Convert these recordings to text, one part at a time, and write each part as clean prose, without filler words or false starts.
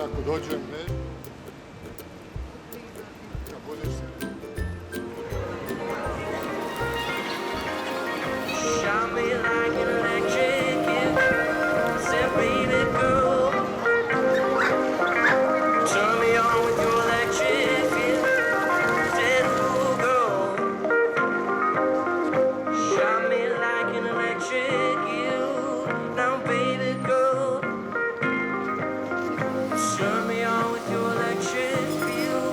ako dođem, ne? Ja budeš se. Shot me like an electric, said baby girl, turn me on with your electric, said ooh girl, shot me like an electric, now baby girl, turn me on with your electric feel.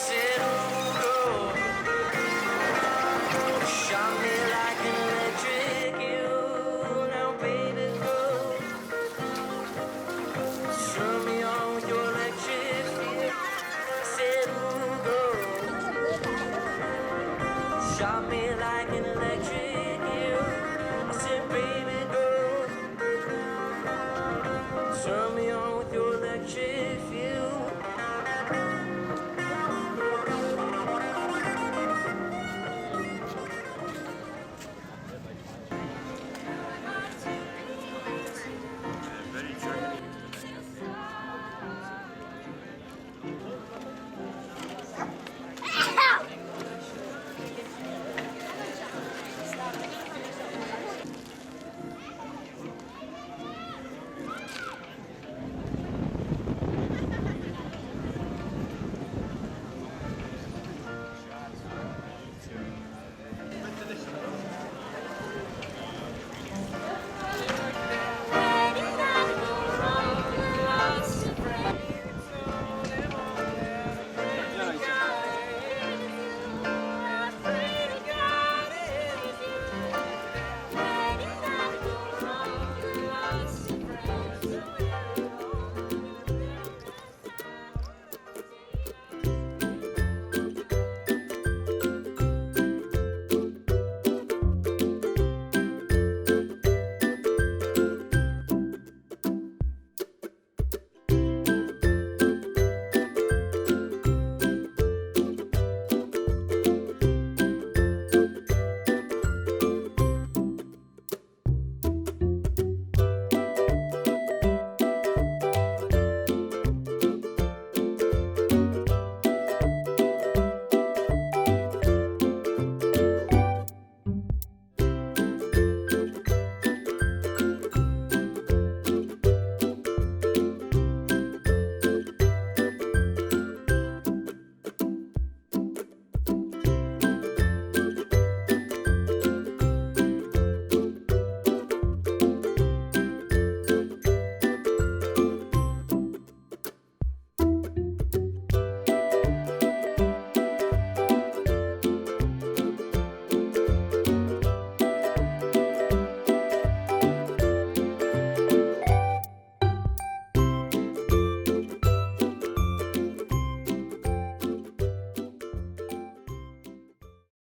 Said ooh girl, shot me like an electric now baby girl, turn me on with your electric feel. Said ooh girl, shot me like an electric I said baby girl, turn me on with your electric